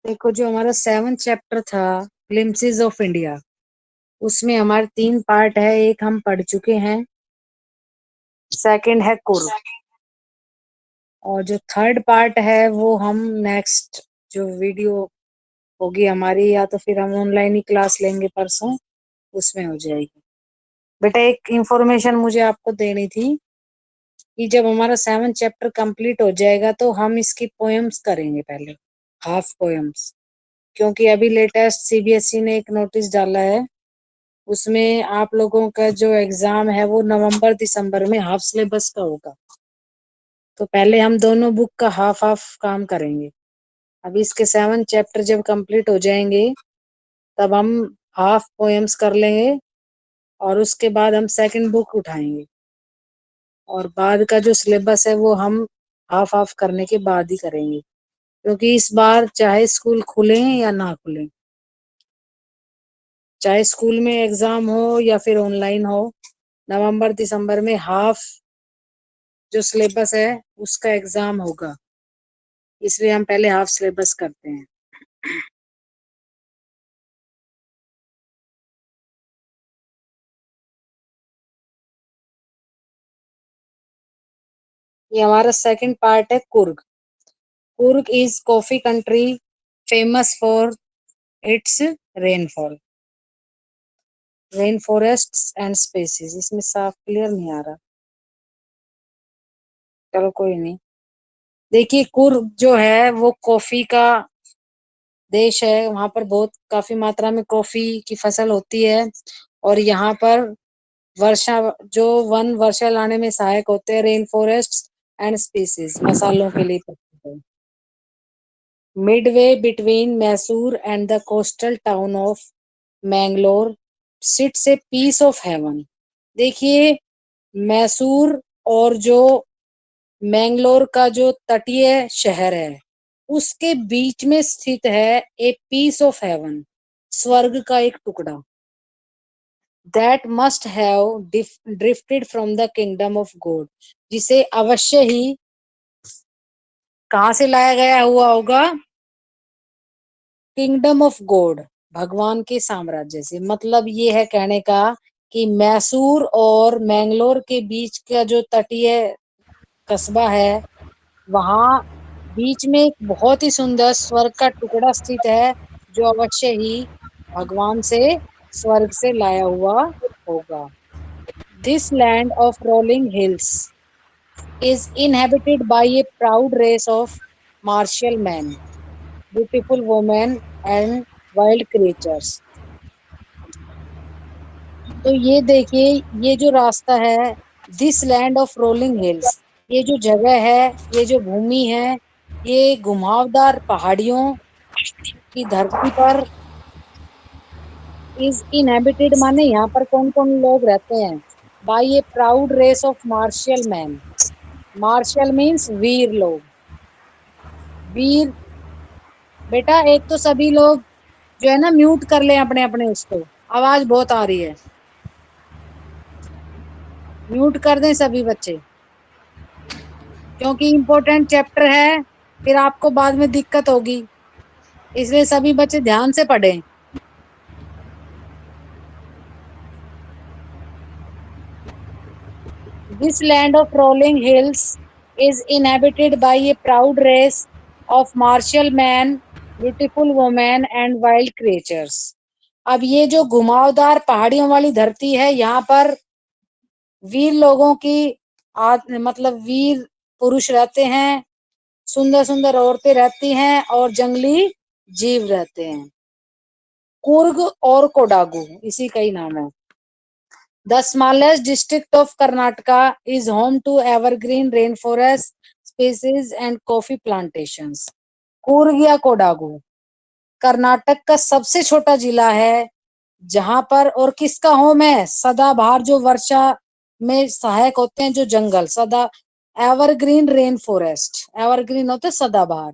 देखो, जो हमारा 7th चैप्टर था ग्लिम्पसेस ऑफ इंडिया, उसमें हमारे 3 पार्ट है। एक हम पढ़ चुके हैं, सेकंड है कुर्ग, और जो थर्ड पार्ट है वो हम नेक्स्ट जो वीडियो होगी हमारी, या तो फिर हम ऑनलाइन ही क्लास लेंगे परसों, उसमें हो जाएगी। बेटा, एक इंफॉर्मेशन मुझे आपको देनी थी कि जब हमारा 7th चैप्टर कंप्लीट हो जाएगा तो हम इसकी पोएम्स करेंगे, पहले हाफ पोएम्स, क्योंकि अभी लेटेस्ट सीबीएसई ने एक नोटिस डाला है, उसमें आप लोगों का जो एग्जाम है वो नवंबर दिसंबर में हाफ सिलेबस का होगा। तो पहले हम दोनों बुक का हाफ हाफ काम करेंगे। अभी इसके 7 चैप्टर जब कंप्लीट हो जाएंगे तब हम हाफ पोएम्स कर लेंगे, और उसके बाद हम सेकंड बुक उठाएंगे, और बाद का जो सिलेबस है वो हम हाफ हाफ करने के बाद ही करेंगे, क्योंकि इस बार चाहे स्कूल खुले या ना खुले, चाहे स्कूल में एग्जाम हो या फिर ऑनलाइन हो, नवंबर दिसंबर में हाफ जो सिलेबस है उसका एग्जाम होगा, इसलिए हम पहले हाफ सिलेबस करते हैं। ये हमारा सेकंड पार्ट है Coorg. Coorg is coffee country famous for its rainfall, rain forests and species. इसमें साफ क्लियर नहीं आ रहा, चलो कोई नहीं। देखिए, कुर्ग जो है वो कॉफी का देश है, वहां पर बहुत काफी मात्रा में कॉफी की फसल होती है, और यहाँ पर वर्षा जो वन वर्षा लाने में सहायक होते हैं, रेन फॉरेस्ट एंड स्पीसीज मसालों के लिए प्रसिद्ध है। Midway between Mysore and the coastal town of Mangalore sits a piece of heaven. देखिए, मैसूर और जो मैंगलोर का जो तटीय शहर है उसके बीच में स्थित है ए पीस ऑफ हेवन, स्वर्ग का एक टुकड़ा। That must have drifted from the kingdom of God, जिसे अवश्य ही कहां से लाया गया हुआ होगा? किंगडम ऑफ गॉड, भगवान के साम्राज्य से। मतलब ये है कहने का कि मैसूर और मैंगलोर के बीच का जो तटीय कस्बा है, वहां बीच में एक बहुत ही सुंदर स्वर्ग का टुकड़ा स्थित है, जो अवश्य ही भगवान से स्वर्ग से लाया हुआ होगा। This land of rolling hills is inhabited by a proud race of martial men, beautiful women and wild creatures। तो ये देखिए, ये जो रास्ता है, this land of rolling hills, ये जो जगह है, ये जो भूमि है, ये घुमावदार पहाड़ियों की धरती पर इज इनहेबिटेड, माने यहाँ पर कौन कौन लोग रहते हैं? By a proud race of martial man. Martial means वीर लोग, वीर। बेटा, एक तो सभी लोग जो है ना म्यूट कर ले अपने अपने, उसको आवाज बहुत आ रही है, म्यूट कर दें सभी बच्चे, क्योंकि इम्पोर्टेंट चैप्टर है, फिर आपको बाद में दिक्कत होगी, इसलिए सभी बच्चे ध्यान से पढ़ें। This land of rolling hills is inhabited by a proud race of martial men, beautiful women and wild creatures। अब ये जो घुमावदार पहाड़ियों वाली धरती है, यहाँ पर वीर लोगों की मतलब वीर पुरुष रहते हैं, सुंदर सुंदर औरतें रहती हैं, और जंगली जीव रहते हैं। कुर्ग और कोडागू इसी का ही नाम है। The smallest district of Karnataka is home to evergreen rain forest species and coffee plantations. Coorg या कोडागू कर्नाटक का सबसे छोटा जिला है, जहां पर, और किसका होम है? सदाबहार जो वर्षा में सहायक होते हैं, जो जंगल सदा, एवरग्रीन रेन फॉरेस्ट, एवरग्रीन होते सदाबहार,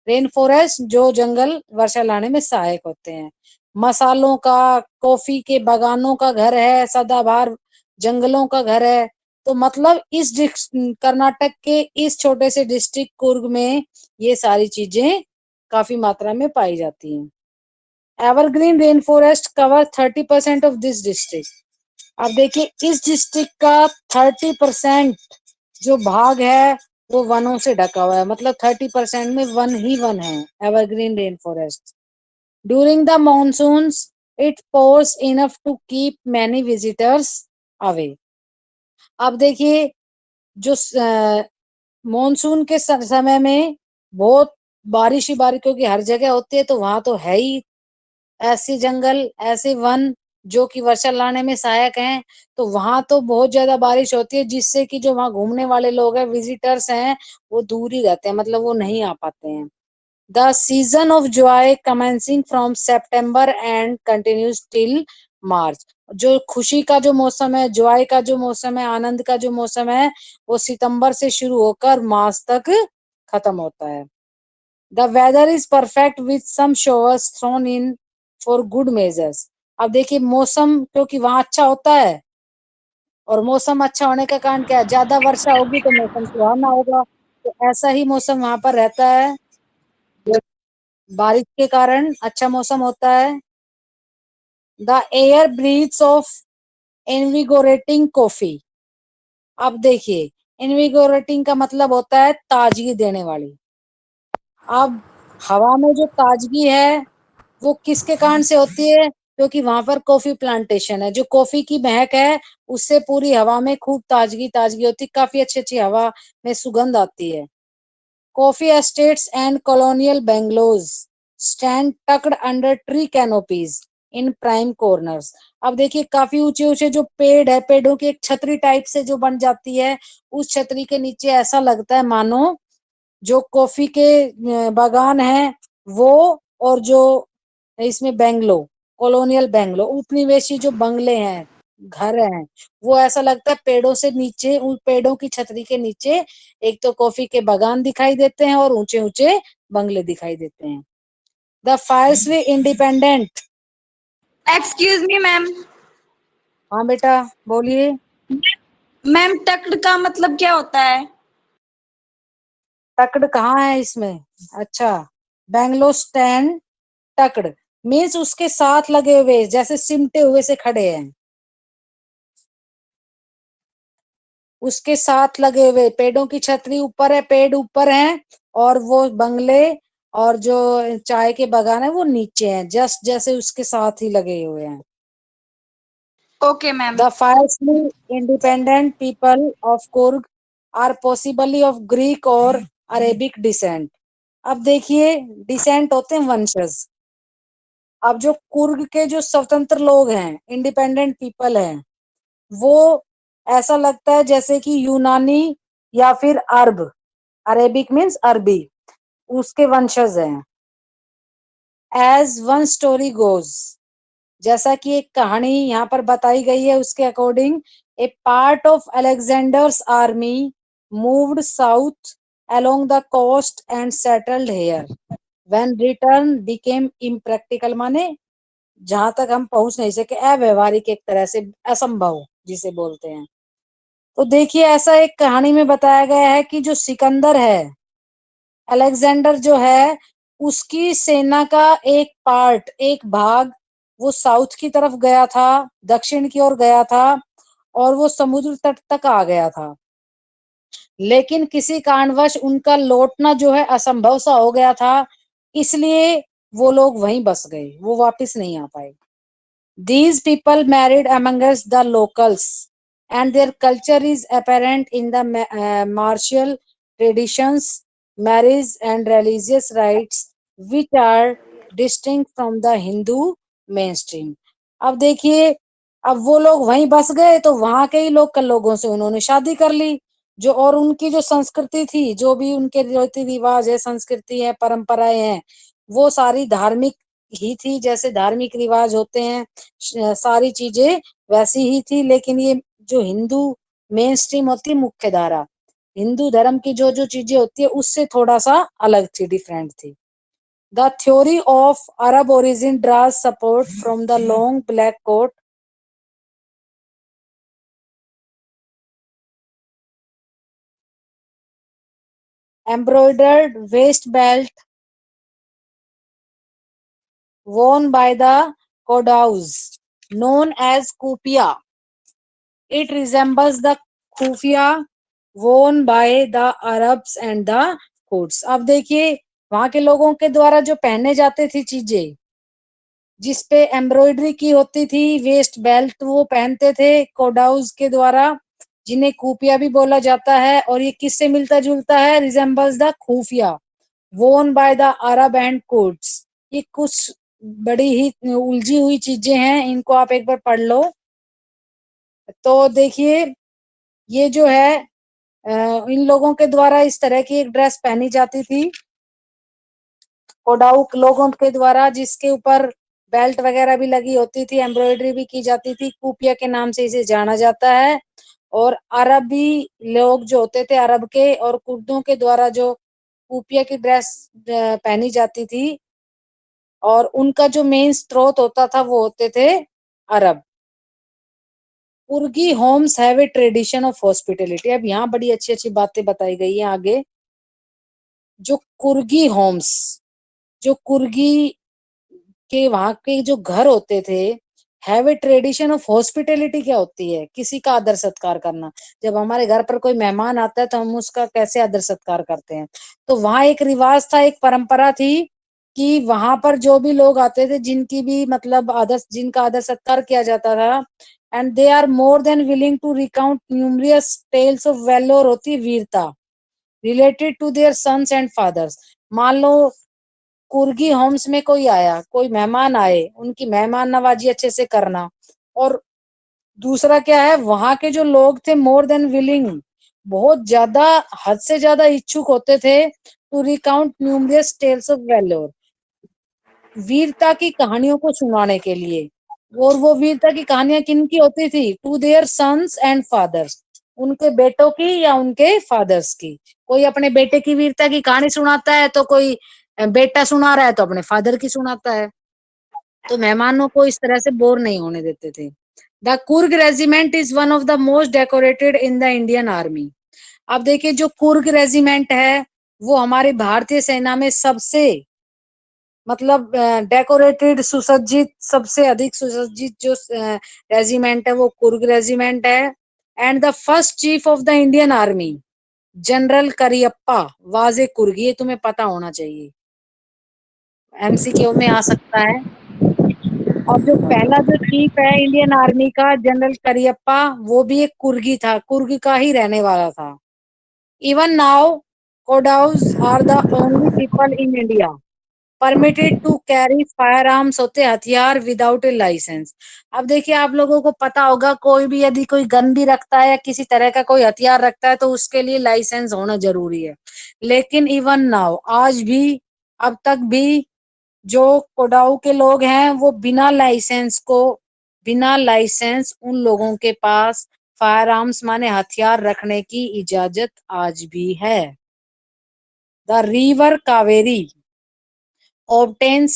रेन फॉरेस्ट जो जंगल वर्षा लाने में सहायक होते हैं। मसालों का, कॉफी के बागानों का घर है, सदाबहार जंगलों का घर है। तो मतलब इस कर्नाटक के इस छोटे से डिस्ट्रिक्ट कुर्ग में ये सारी चीजें काफी मात्रा में पाई जाती हैं। Evergreen rain forest cover 30% of this district. अब देखिए इस डिस्ट्रिक्ट का 30% जो भाग है वो वनों से ढका हुआ है, मतलब 30% में वन ही वन है evergreen rain forest. During the monsoons it pours enough to keep many visitors away. अब देखिए जो मॉनसून के समय में बहुत बारिश ही बारिश, क्योंकि हर जगह होती है तो वहां तो है ही ऐसे जंगल, ऐसे वन जो कि वर्षा लाने में सहायक हैं, तो वहां तो बहुत ज्यादा बारिश होती है, जिससे कि जो वहां घूमने वाले लोग हैं, विजिटर्स हैं, वो दूर ही रहते हैं, मतलब वो नहीं आ पाते हैं। The season of Joy commencing from September and continues till March. जो खुशी का जो मौसम है, जॉय का जो मौसम है, आनंद का जो मौसम है, वो सितंबर से शुरू होकर मार्च तक खत्म होता है। The weather is perfect with some showers thrown in for good measures. अब देखिए मौसम क्योंकि वहां अच्छा होता है, और मौसम अच्छा होने का कारण क्या है, ज्यादा वर्षा होगी तो मौसम सुहावना होगा, तो ऐसा ही मौसम वहां पर रहता है। बारिश के कारण अच्छा मौसम होता है। The air breathes of invigorating coffee. अब देखिए इनविगोरेटिंग का मतलब होता है ताजगी देने वाली। अब हवा में जो ताजगी है वो किसके कारण से होती है, क्योंकि वहां पर कॉफी प्लांटेशन है, जो कॉफी की महक है उससे पूरी हवा में खूब ताजगी ताजगी होती है, काफी अच्छी अच्छी हवा में सुगंध आती है। Coffee estates and colonial bungalows stand tucked under tree canopies in prime corners. अब देखिए काफी ऊंचे ऊंचे जो पेड़ है, पेड़ों की एक छतरी टाइप से जो बन जाती है, उस छतरी के नीचे ऐसा लगता है मानो जो कॉफी के बागान है वो, और जो इसमें बेंगलो, कॉलोनियल बेंगलो, उपनिवेशी जो बंगले हैं, घर हैं, वो ऐसा लगता है पेड़ों से नीचे, उन पेड़ों की छतरी के नीचे एक तो कॉफी के बागान दिखाई देते हैं और ऊंचे ऊंचे बंगले दिखाई देते हैं। The fiercely independent. Excuse me ma'am. हाँ बेटा बोलिए। मैम टक्ड का मतलब क्या होता है? टकड़ कहाँ है इसमें? अच्छा, बेंगलो स्टैंड टकड़ मीन्स उसके साथ लगे हुए, जैसे सिमटे हुए से खड़े हैं, उसके साथ लगे हुए, पेड़ों की छतरी ऊपर है, पेड़ ऊपर हैं, और वो बंगले और जो चाय के बागान है वो नीचे हैं, जस्ट जैसे उसके साथ ही लगे हुए हैं। Okay ma'am. The fiercely independent people of Coorg are possibly of Greek और अरेबिक डिसेंट। अब देखिए डिसेंट होते हैं वंशज। अब जो कुर्ग के जो स्वतंत्र लोग हैं, इंडिपेंडेंट पीपल हैं, वो ऐसा लगता है जैसे कि यूनानी या फिर अरब, अरेबिक मीन्स अरबी, उसके वंशज हैं। एज वन स्टोरी गोज, जैसा कि एक कहानी यहाँ पर बताई गई है उसके according, A part of Alexander's army moved south along the coast and settled here when return became impractical, माने जहां तक हम पहुंच नहीं सके, अव्यवहारिक, एक तरह से असंभव जिसे बोलते हैं। तो देखिए ऐसा एक कहानी में बताया गया है कि जो सिकंदर है, अलेक्जेंडर जो है, उसकी सेना का एक पार्ट, एक भाग, वो साउथ की तरफ गया था, दक्षिण की ओर गया था, और वो समुद्र तट तक आ गया था, लेकिन किसी कारणवश उनका लौटना जो है असंभव सा हो गया था, इसलिए वो लोग वहीं बस गए, वो वापस नहीं आ पाए। These people married amongst the locals, and their culture is apparent in the martial traditions, marriage, and religious rites, which are distinct from the Hindu mainstream. अब देखिए, अब वो लोग वहीं बस गए तो वहां के ही लोकल लोगों से उन्होंने शादी कर ली, जो और उनकी जो संस्कृति थी, जो भी उनके रीति रिवाज है, संस्कृति है, परंपराएं हैं, वो सारी धार्मिक ही थी, जैसे धार्मिक रिवाज होते हैं, सारी चीजें वैसी ही थी। लेकिन ये जो हिंदू मेन स्ट्रीम होती है, मुख्य धारा हिंदू धर्म की जो जो चीजें होती है, उससे थोड़ा सा अलग थी, डिफरेंट थी। The theory of Arab origin draws support from the long black coat, embroidered waist belt, worn by the Kodaus, known as kupia. It resembles the khufia worn by the Arabs and the Kurds. अब देखिए वहां के लोगों के द्वारा जो पहने जाते थी चीजें, जिसपे एम्ब्रॉयडरी की होती थी, वेस्ट बेल्ट वो पहनते थे कोडाउस के द्वारा, जिन्हें खुफिया भी बोला जाता है। और ये किससे मिलता जुलता है? रिजेंबल्स द खुफिया वोन by the Arab and Kurds. ये कुछ बड़ी ही उलझी हुई चीजें हैं, इनको आप एक बार पढ़ लो। तो देखिए ये जो है इन लोगों के द्वारा इस तरह की एक ड्रेस पहनी जाती थी कोडाऊ लोगों के द्वारा, जिसके ऊपर बेल्ट वगैरह भी लगी होती थी, एम्ब्रॉयडरी भी की जाती थी, कुपिया के नाम से इसे जाना जाता है। और अरबी लोग जो होते थे अरब के और कुर्दों के द्वारा जो कुपिया की ड्रेस पहनी जाती थी, और उनका जो मेन स्रोत होता था वो होते थे अरब। Coorgi homes have a tradition of hospitality. अब यहाँ बड़ी अच्छी अच्छी बातें बताई गई है आगे। जो कुर्गी होम्स, जो कुर्गी के वहां के जो घर होते थे, have a tradition of hospitality क्या होती है? किसी का आदर सत्कार करना। जब हमारे घर पर कोई मेहमान आता है तो हम उसका कैसे आदर सत्कार करते हैं। तो वहां एक रिवाज था, एक परंपरा थी कि वहां पर जो भी लोग आते थे, जिनकी भी मतलब आदर, जिनका आदर सत्कार किया जाता था, and they are more than willing to recount numerous tales of valour, होती वीरता, related to their sons and fathers. मान लो कुर्गी होम्स में कोई आया, कोई मेहमान आए, उनकी मेहमान नवाजी अच्छे से करना। और दूसरा क्या है, वहां के जो लोग थे मोर देन विलिंग, बहुत ज्यादा, हद से ज्यादा इच्छुक होते थे to recount numerous tales of valour, वीरता की कहानियों को सुनाने के लिए। और वो वीरता की कहानियां किनकी होती थी? To their sons and fathers, उनके बेटों की या उनके फादर्स की। कोई अपने बेटे की वीरता की कहानी सुनाता है, तो कोई बेटा सुना रहा है तो अपने फादर की सुनाता है। तो मेहमानों को इस तरह से बोर नहीं होने देते थे। The Coorg regiment is one of the most decorated in the Indian army. अब देखिए जो कुर्ग रेजिमेंट है वो हमारी भारतीय सेना में सबसे मतलब डेकोरेटेड, सुसज्जित, सबसे अधिक सुसज्जित जो रेजिमेंट है वो कुर्ग रेजिमेंट है। And the first chief of the Indian army general Cariappa was a Coorgi. ये तुम्हें पता होना चाहिए, एमसीक्यू में आ सकता है। और जो पहला जो चीफ है इंडियन आर्मी का, जनरल करियप्पा, वो भी एक कुर्गी था, कुर्ग का ही रहने वाला था। Even now Kodavas are the only people in India permitted to carry firearms, होते हथियार, विदाउट ए लाइसेंस। अब देखिए आप लोगों को पता होगा, कोई भी यदि कोई गन भी रखता है या किसी तरह का कोई हथियार रखता है तो उसके लिए लाइसेंस होना जरूरी है। लेकिन इवन नाउ, आज भी, अब तक भी जो कोडाऊ के लोग हैं वो बिना लाइसेंस उन लोगों के पास फायर आर्म्स माने हथियार रखने की इजाजत आज भी है। The river Kaveri obtains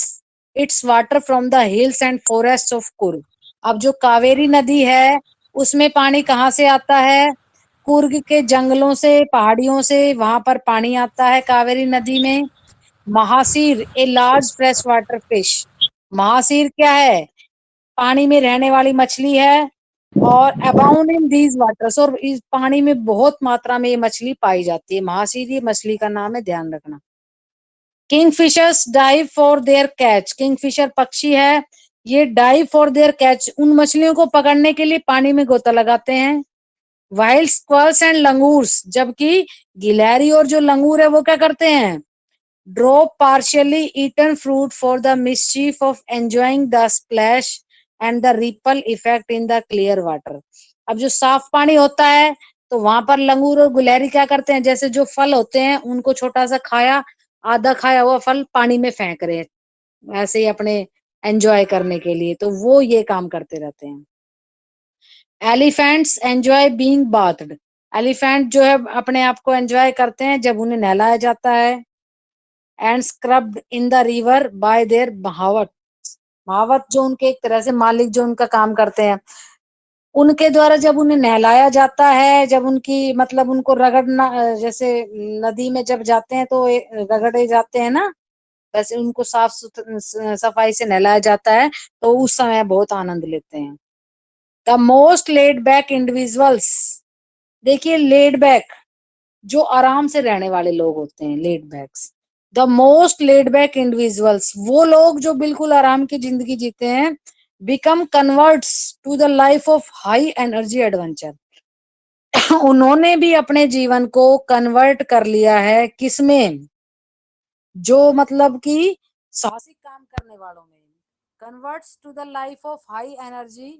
its water from the hills and forests of Coorg. अब जो कावेरी नदी है उसमें पानी कहाँ से आता है? कुर्ग के जंगलों से, पहाड़ियों से, वहां पर पानी आता है कावेरी नदी में। Mahseer a large fresh water fish. Mahseer क्या है? पानी में रहने वाली मछली है। और अबाउंड इन दीज वाटर्स, और इस पानी में बहुत मात्रा में ये मछली पाई जाती है। महासीर ये मछली का नाम है, ध्यान रखना। Kingfishers dive for their catch. Kingfisher पक्षी है, ये डाइव फॉर देयर कैच, उन मछलियों को पकड़ने के लिए पानी में गोता लगाते हैं। वाइल्ड स्क्वल्स एंड लंगूर्स, जबकि गिलहरी और जो लंगूर है वो क्या करते हैं? Drop partially eaten fruit for the mischief of enjoying the splash and the ripple effect in the clear water. अब जो साफ पानी होता है तो वहां पर लंगूर और गुलहरी क्या करते हैं, जैसे जो फल होते हैं उनको छोटा सा खाया, आधा खाया हुआ फल पानी में फेंक रहे हैं ऐसे ही अपने एंजॉय करने के लिए, तो वो ये काम करते रहते हैं। Elephants enjoy being bathed. Elephant जो है अपने आप को एंजॉय करते हैं जब उन्हें नहलाया जाता है। And scrubbed in the river by their mahout. महावत जो उनके एक तरह से मालिक जो उनका काम करते हैं, उनके द्वारा जब उन्हें नहलाया जाता है, जब उनकी मतलब उनको रगड़ना, जैसे नदी में जब जाते हैं तो रगड़े जाते हैं ना, बस उनको सफाई से नहलाया जाता है, तो उस समय बहुत आनंद लेते हैं। The most laid back individuals, देखिए लेड बैक जो आराम से रहने वाले लोग होते हैं, laid backs. The most laid back individuals, वो लोग जो बिल्कुल आराम की जिंदगी जीते हैं, become converts to the life of high energy adventure. उन्होंने भी अपने जीवन को कन्वर्ट कर लिया है किसमें, जो मतलब कि साहसिक काम करने वालों में, converts to the life of high energy,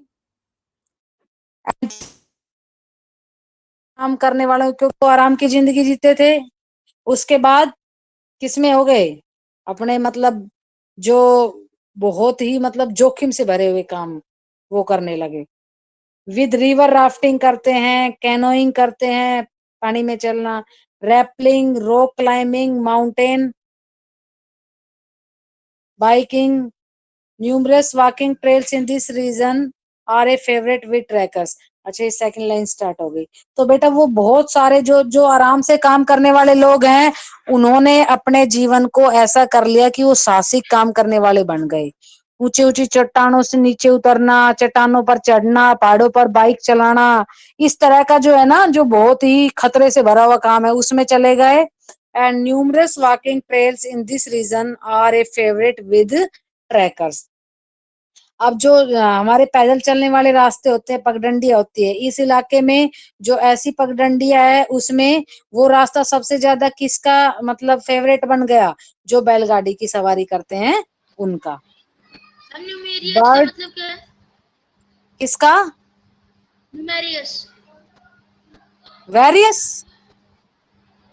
काम करने वालों क्योंकि वो आराम की जिंदगी जीते थे, उसके बाद किसमें हो गए, अपने मतलब जो बहुत ही मतलब जोखिम से भरे हुए काम वो करने लगे। विद रिवर राफ्टिंग करते हैं, कैनोइंग करते हैं, पानी में चलना, rappelling, rock climbing, mountain biking, numerous walking trails in this region are a favourite with trekkers. अच्छा, ये सेकंड लाइन स्टार्ट हो गई। तो बेटा वो बहुत सारे जो जो आराम से काम करने वाले लोग हैं, उन्होंने अपने जीवन को ऐसा कर लिया कि वो साहसिक काम करने वाले बन गए। ऊंची ऊंची चट्टानों से नीचे उतरना, चट्टानों पर चढ़ना, पहाड़ों पर बाइक चलाना, इस तरह का जो है ना, जो बहुत ही खतरे से भरा हुआ काम है, उसमें चले गए। And numerous walking trails in this region are a favourite with trekkers. अब जो हमारे पैदल चलने वाले रास्ते होते हैं, पगडंडियां होती है, इस इलाके में जो ऐसी पगडंडियां है, उसमें वो रास्ता सबसे ज्यादा किसका मतलब फेवरेट बन गया, जो बैलगाड़ी की सवारी करते हैं उनका। न्यूमेरियस का बर्ड, मतलब क्या है? किसका? Numerous, various,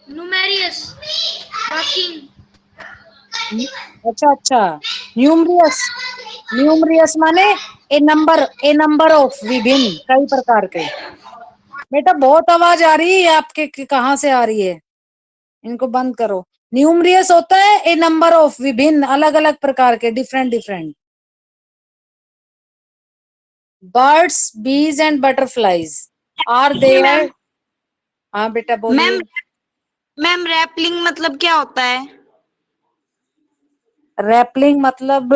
numerous walking. अच्छा अच्छा, न्यूमरियस, न्यूमरियस माने ए नंबर ऑफ, विभिन्न, कई प्रकार के। बेटा बहुत आवाज आ रही है आपके, कहाँ से आ रही है, इनको बंद करो। न्यूमरियस होता है ए नंबर ऑफ, विभिन्न, अलग अलग प्रकार के, different different. Birds, bees and butterflies are there. Ma'am, हाँ बेटा मैम, बोलिए। मैम रैपलिंग मतलब क्या होता है? रैपलिंग मतलब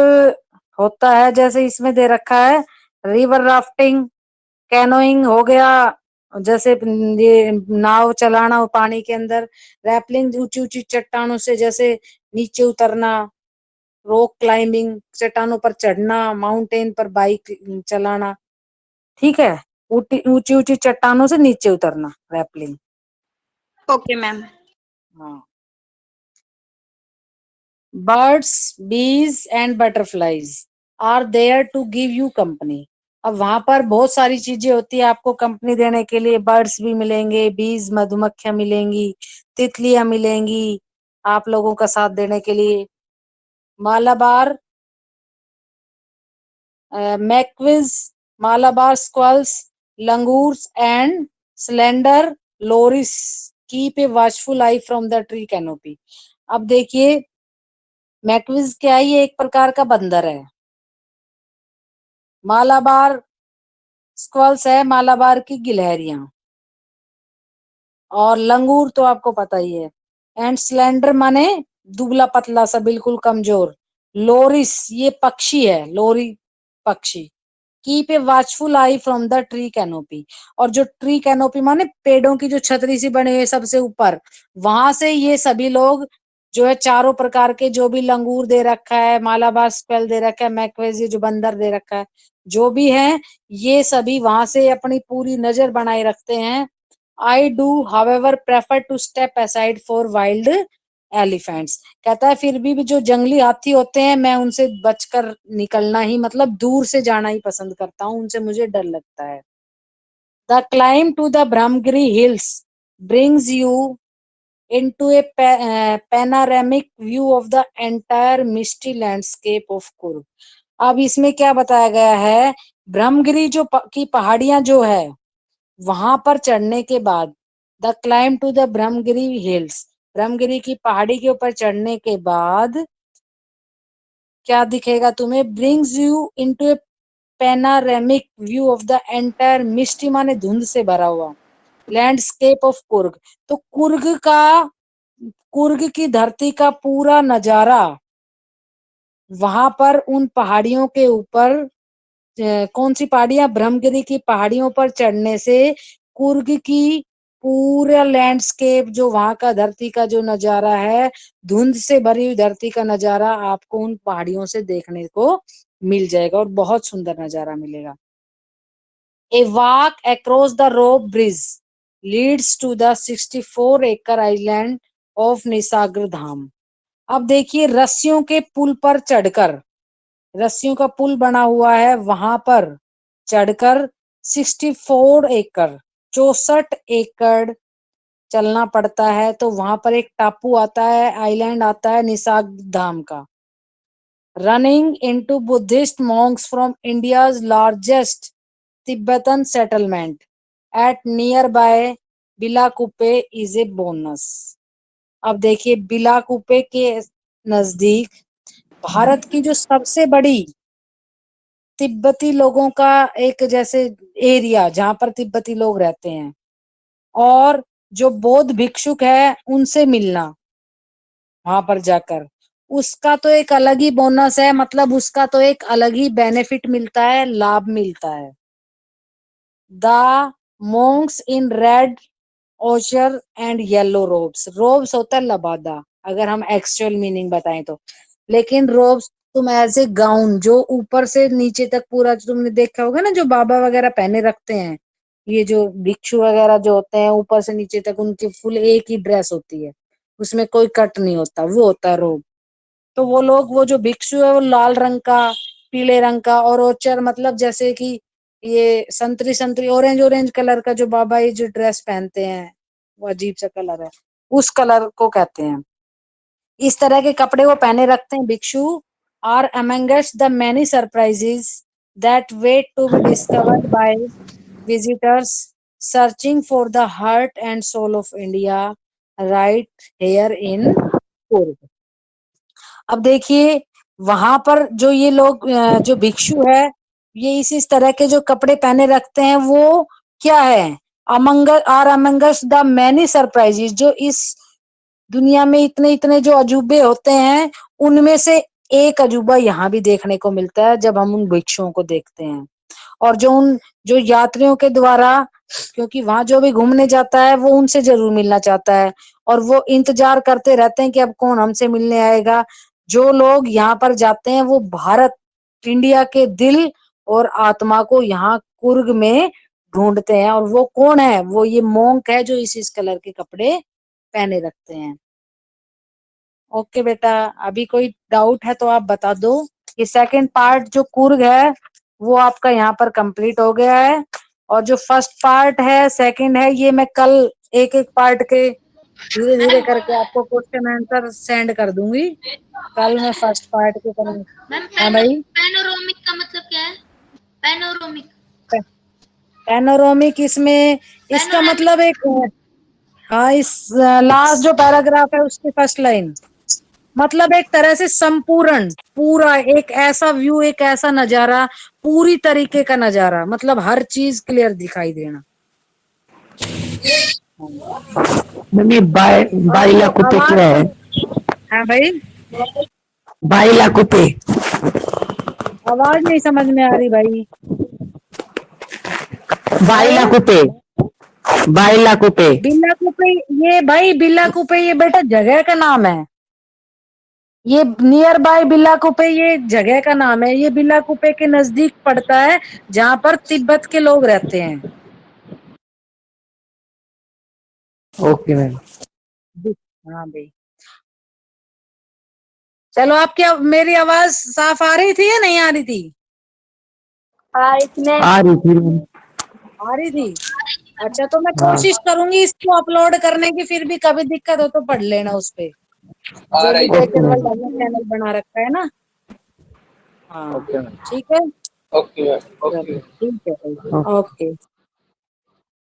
होता है, जैसे इसमें दे रखा है, रिवर राफ्टिंग, कैनोइंग हो गया, जैसे ये नाव चलाना हो पानी के अंदर। रैपलिंग ऊंची ऊंची चट्टानों से जैसे नीचे उतरना, रॉक क्लाइंबिंग चट्टानों पर चढ़ना, माउंटेन पर बाइक चलाना, ठीक है, ऊंची ऊंची चट्टानों से नीचे उतरना, रैपलिंग। Okay ma'am. हाँ। Birds, bees and butterflies are there to give you company. अब वहां पर बहुत सारी चीजें होती है आपको कंपनी देने के लिए, बर्ड्स भी मिलेंगे, बीज मधुमक्खियां मिलेंगी, तितलियां मिलेंगी आप लोगों का साथ देने के लिए। Malabar macaques, Malabar squirrels, langurs and slender loris keep a watchful eye from the tree canopy. अब देखिए, मैक्विज क्या है, ये एक प्रकार का बंदर है। मालाबार स्क्वल्स है मालाबार की गिलहरियां, और लंगूर तो आपको पता ही है। एंड स्लेंडर माने दुबला पतला सा, बिल्कुल कमजोर। लोरिस ये पक्षी है, लोरी पक्षी। Keep a watchful eye from the tree canopy, और जो ट्री कैनोपी माने पेड़ों की जो छतरी सी बनी हुई है सबसे ऊपर, वहां से ये सभी लोग जो है, चारों प्रकार के जो भी लंगूर दे रखा है, मालाबार स्क्वेल दे रखा है, मैक्वेज ये जो बंदर दे रखा है, जो भी है, ये सभी वहां से अपनी पूरी नजर बनाए रखते हैं। I do however prefer to step aside for wild elephants. कहता है फिर भी जो जंगली हाथी होते हैं, मैं उनसे बचकर निकलना ही मतलब दूर से जाना ही पसंद करता हूँ, उनसे मुझे डर लगता है। The climb to the Brahmagiri hills brings you into a panoramic view of the entire misty landscape of Kurg। अब इसमें क्या बताया गया है, ब्रह्मगिरी जो की पहाड़ियां जो है, वहां पर चढ़ने के बाद, the climb to the Brahmagiri hills, Brahmagiri की पहाड़ी के ऊपर चढ़ने के बाद क्या दिखेगा तुम्हें, brings you into a panoramic view of the entire misty माने धुंध से भरा हुआ, लैंडस्केप ऑफ कुर्ग। तो कुर्ग का, कुर्ग की धरती का पूरा नजारा वहां पर उन पहाड़ियों के ऊपर कौन सी पहाड़ियां, ब्रह्मगिरी की पहाड़ियों पर चढ़ने से कुर्ग की पूरा लैंडस्केप, जो वहां का धरती का जो नजारा है, धुंध से भरी हुई धरती का नजारा आपको उन पहाड़ियों से देखने को मिल जाएगा और बहुत सुंदर नजारा मिलेगा। A walk across the rope bridge leads to the 64-acre island of निसागर धाम। अब देखिए, रस्सियों के पुल पर चढ़कर, रस्सियों का पुल बना हुआ है, वहां पर चढ़कर 64 एकड़, 64 एकड़ चलना पड़ता है, तो वहां पर एक टापू आता है, आइलैंड आता है निसागर धाम का। Running into Buddhist Monks from India's largest Tibetan settlement at nearby Bilakupe is a bonus। अब देखिए, बिलाकुपे के नजदीक भारत की जो सबसे बड़ी तिब्बती लोगों का एक जैसे एरिया, जहां पर तिब्बती लोग रहते हैं, और जो बौद्ध भिक्षुक है उनसे मिलना वहां पर जाकर, उसका तो एक अलग ही बोनस है, मतलब उसका तो एक अलग ही बेनिफिट मिलता है, लाभ मिलता है। The monks in red ochre and yellow robes, robes होता है लबादा अगर हम एक्चुअल मीनिंग बताएं तो, लेकिन robes तुम ऐसे गाउन जो ऊपर से नीचे तक पूरा, तुमने देखा होगा ना जो बाबा वगैरह पहने रखते हैं, ये जो भिक्षु वगैरह जो होते हैं, ऊपर से नीचे तक उनकी फुल एक ही ड्रेस होती है, उसमें कोई कट नहीं होता, वो होता है रोब। तो वो लोग, वो जो भिक्षु है वो लाल रंग का, पीले रंग का, और ओचर मतलब जैसे कि ये संतरी संतरी ऑरेंज ऑरेंज कलर का जो बाबा ये जो ड्रेस पहनते हैं, वो अजीब सा कलर है, उस कलर को कहते हैं। इस तरह के कपड़े वो पहने रखते हैं भिक्षु। Are amongst the many surprises that wait to be discovered by visitors searching for the heart and soul of India right here in Coorg. अब देखिए, वहां पर जो ये लोग जो भिक्षु है, ये इस तरह के जो कपड़े पहने रखते हैं, वो क्या है, अमंगस द मैनी सरप्राइजेस, जो इस दुनिया में इतने इतने जो अजूबे होते हैं, उनमें से एक अजूबा यहाँ भी देखने को मिलता है जब हम उन भिक्षुओं को देखते हैं। और जो यात्रियों के द्वारा, क्योंकि वहां जो भी घूमने जाता है वो उनसे जरूर मिलना चाहता है, और वो इंतजार करते रहते हैं कि अब कौन हमसे मिलने आएगा। जो लोग यहाँ पर जाते हैं वो भारत, इंडिया के दिल और आत्मा को यहाँ कुर्ग में ढूंढते हैं, और वो कौन है, वो ये मोंक है जो इस कलर के कपड़े पहने रखते हैं। ओके बेटा, अभी कोई डाउट है तो आप बता दो। ये सेकंड पार्ट जो कुर्ग है वो आपका यहाँ पर कंप्लीट हो गया है, और जो फर्स्ट पार्ट है, सेकंड है, ये मैं कल एक एक पार्ट के धीरे धीरे करके आपको क्वेश्चन आंसर सेंड कर दूंगी। कल मैं फर्स्ट पार्ट के करूंगी। मैम हाँ भाई, पैनोरामिक का मतलब क्या है? पैनोरामिक पैनोरामिक इसमें, इसका पैनोरामिक मतलब एक, हाँ, इस लास्ट जो पैराग्राफ है उसकी फर्स्ट लाइन, मतलब एक तरह से संपूर्ण, पूरा एक ऐसा व्यू, एक ऐसा नजारा, पूरी तरीके का नजारा, मतलब हर चीज क्लियर दिखाई देना। मम्मी बाइलाकुप्पे क्या है? हाँ भाई, बाइलाकुप्पे आवाज नहीं समझ में आ रही भाई। बाइलाकुप्पे बाइलाकुप्पे बिल्लाकुपे, ये भाई बिल्लाकुपे ये बेटा जगह का नाम है, ये नियर बाय बिल्लाकुपे ये जगह का नाम है, ये बिल्लाकुपे के नजदीक पड़ता है जहां पर तिब्बत के लोग रहते हैं। Okay ma'am. हाँ भाई, चलो, आप क्या, मेरी आवाज साफ आ रही थी या नहीं आ रही थी? इसमें आ रही थी मैम। आ रही थी। अच्छा, तो मैं कोशिश करूंगी इसको अपलोड करने की, फिर भी कभी दिक्कत हो तो पढ़ लेना उस पे, जो लिटरेचर वर्ल्ड हमने चैनल बना रखा है ना। हाँ, ठीक है, ओके मैम, ओके। चलो, ठीक है, ओके।